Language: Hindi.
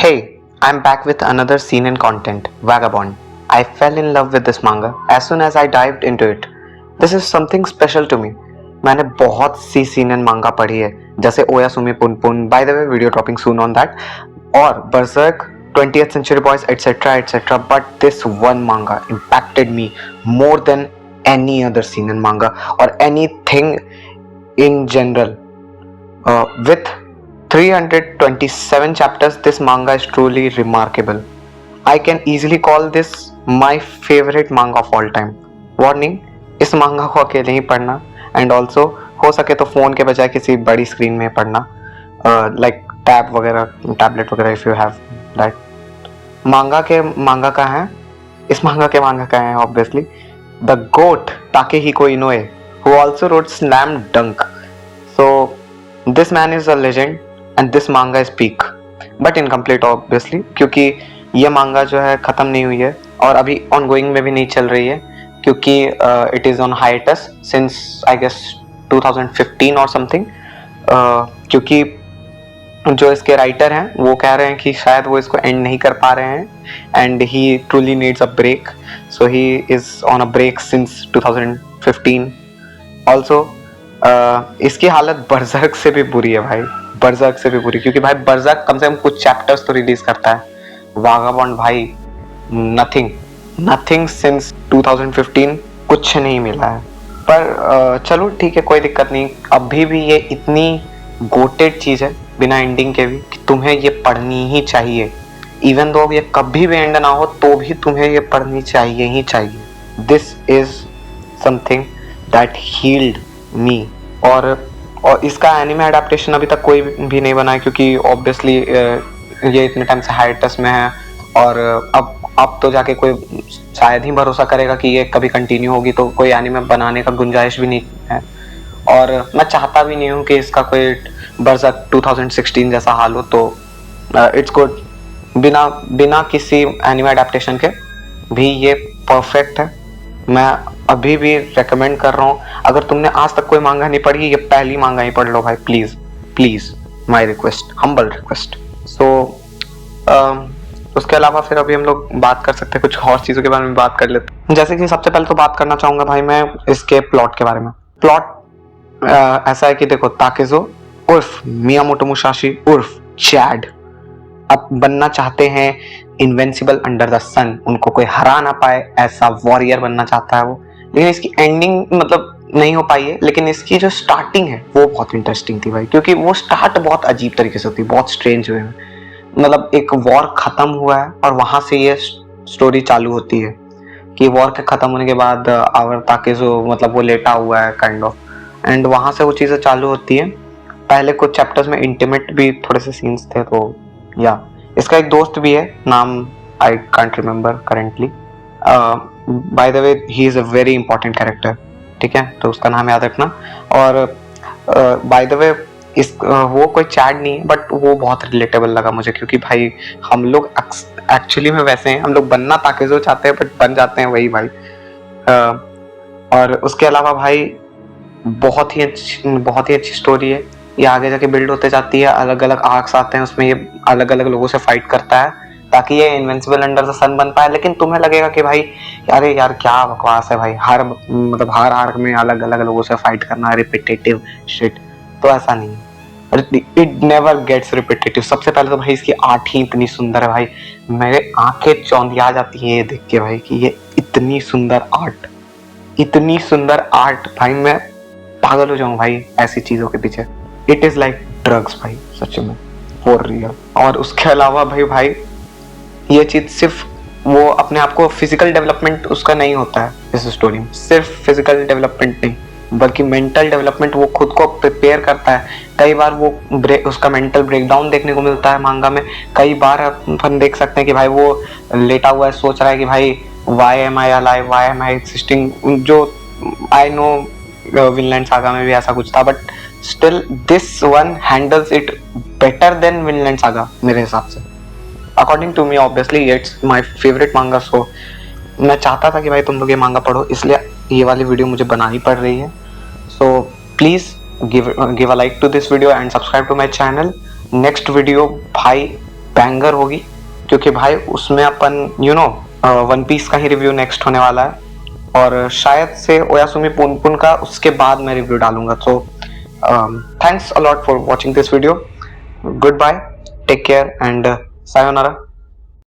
Hey, I'm back with another scene and content, Vagabond. I fell in love with this manga as soon as I dived into it. This is something special to me. मैंने बहुत सी सीन एंड मांगा पढ़ी है जैसे Oyasumi Punpun, by the way video dropping soon on that, और Berserk, 20th Century Boys, etc. But this one manga impacted me more than any other scene and manga or anything in general. With 327 chapters, this manga is truly remarkable. I can easily call this my favorite manga of all time. Warning, इस मांगा को अकेले ही पढ़ना एंड ऑल्सो हो सके तो फ़ोन के बजाय किसी बड़ी स्क्रीन में पढ़ना, लाइक टैब वगैरह, टैबलेट वगैरह, इफ़ यू हैव दैट. मांगा के मांगा का है, इस मांगा के मांगा का है obviously the GOAT Takehiko Inoue, who also wrote Slam Dunk. So this man is a legend and this manga is peak, but incomplete obviously क्योंकि ये मांगा जो है ख़त्म नहीं हुई है और अभी ongoing में भी नहीं चल रही है क्योंकि it is on hiatus since I guess 2015 or something. क्योंकि जो इसके राइटर हैं वो कह रहे हैं कि शायद वो इसको एंड नहीं कर पा रहे हैं and he truly needs a break, so he is on a break since 2015. Also इसकी हालत बर्जर्क से भी बुरी है भाई, बर्जर्क से भी बुरी, क्योंकि भाई बर्जर्क कम से कम कुछ चैप्टर्स तो रिलीज करता है. वागाबॉन्ड भाई नथिंग सिंस 2015, कुछ नहीं मिला है. पर चलो ठीक है, कोई दिक्कत नहीं. अभी भी ये इतनी गोटेड चीज़ है बिना एंडिंग के भी कि तुम्हें ये पढ़नी ही चाहिए. इवन दो ये कभी भी एंड ना हो तो भी तुम्हें ये पढ़नी चाहिए ही चाहिए. This is something that healed me. और इसका एनिमे एडेप्टेशन अभी तक कोई भी नहीं बना है क्योंकि ऑब्वियसली ये इतने टाइम से हाइटस में है और अब तो जाके कोई शायद ही भरोसा करेगा कि ये कभी कंटिन्यू होगी, तो कोई एनिमे बनाने का गुंजाइश भी नहीं है. और मैं चाहता भी नहीं हूँ कि इसका कोई बर्जर्क 2016 जैसा हाल हो. तो इट्स गुड, बिना किसी एनिमे एडेप्टेशन के भी ये परफेक्ट है. मैं अभी भी रेकमेंड कर रहा हूँ. अगर तुमने आज तक कोई मांगा नहीं पढ़ी, ये पहली मांगा ही पढ़ लो भाई, please my request, humble request. So उसके अलावा फिर अभी हम लोग बात कर सकते हैं कुछ और चीज़ों के बारे में बात कर लेते हैं. जैसे कि सबसे पहले तो बात करना चाहूँगा भाई मैं इसके प्लॉट के बारे में. प्लॉट ऐसा है कि देखो, ताकेजो उर्फ मियामोटो मुसाशी उर्फ चैड अब बनना चाहते हैं इनविंसिबल अंडर द सन. उनको कोई हरा ना पाए ऐसा वॉरियर बनना चाहता है वो. लेकिन इसकी एंडिंग मतलब नहीं हो पाई है, लेकिन इसकी जो स्टार्टिंग है वो बहुत इंटरेस्टिंग थी भाई, क्योंकि वो स्टार्ट बहुत अजीब तरीके से होती है, बहुत स्ट्रेंज वे में. मतलब एक वॉर खत्म हुआ है और वहां से ये स्टोरी चालू होती है कि वॉर के खत्म होने के बाद आवर ताकेजो मतलब वो लेटा हुआ है काइंड ऑफ, एंड वहां से वो चीजें चालू होती है. पहले कुछ चैप्टर्स में इंटीमेट भी थोड़े से सीन्स थे. तो या इसका एक दोस्त भी है, नाम I can't remember currently. Bye the way he is a very important character, ठीक है, तो उसका नाम याद रखना. और बाय द वे वो कोई चैट नहीं है, बट वो बहुत रिलेटेबल लगा मुझे क्योंकि भाई हम लोग एक्चुअली में वैसे हैं, हम लोग बनना ताकेजो चाहते हैं बट बन जाते हैं वही भाई. और उसके अलावा भाई बहुत ही अच्छी स्टोरी है. ये आगे जाके बिल्ड होते जाती है, अलग अलग आर्क्स आते हैं उसमें, ये अलग अलग लोगों से फाइट करता है ताकि ये इनविंसिबल अंडर द सन बन पाए. लेकिन तुम्हें लगेगा कि भाई अरे यार क्या बकवास है भाई, हर आर्क में अलग अलग लोगों से फाइट करना, रिपीटेटिव शिट. तो ऐसा नहीं है, इट नेवर गेट्स रिपीटेटिव. सबसे पहले तो भाई इसकी आर्ट ही इतनी सुंदर है भाई, मेरे आंखें चौंधिया जाती है ये देख के भाई कि ये इतनी सुंदर आर्ट भाई, मैं पागल हो जाऊं भाई ऐसी चीजों के पीछे. इट इज लाइक ड्रग्स भाई, सच में, फॉर रियल. और उसके अलावा भाई ये चीज सिर्फ वो अपने आप को फिजिकल डेवलपमेंट उसका नहीं होता है इस स्टोरी में, सिर्फ फिजिकल डेवलपमेंट नहीं बल्कि मेंटल डेवलपमेंट. वो खुद को प्रिपेयर करता है. कई बार वो उसका मेंटल ब्रेकडाउन देखने को मिलता है मांगा में. कई बार अपन देख सकते हैं कि भाई वो लेटा हुआ है, सोच रहा है कि भाई वाई एम आई अलाइव, वाई एम आई एक्सिस्टिंग. जो आई नो विनलैंड सागा में भी ऐसा कुछ था, but still this one handles it better than Vinland Saga मेरे हिसाब से. According to me obviously it's my favourite manga. So मैं चाहता था कि भाई तुम लोग ये मांगा पढ़ो, इसलिए ये वाली वीडियो मुझे बनानी पड़ रही है. So please give a like to this video and subscribe to my channel. Next video भाई बैंगर होगी, क्योंकि भाई उसमें अपन वन पीस का ही रिव्यू नेक्स्ट होने वाला है, और शायद से ओयासुमी पुनपुन का उसके बाद मैं रिव्यू डालूंगा। तो thanks a lot for watching this video, goodbye, take care and sayonara.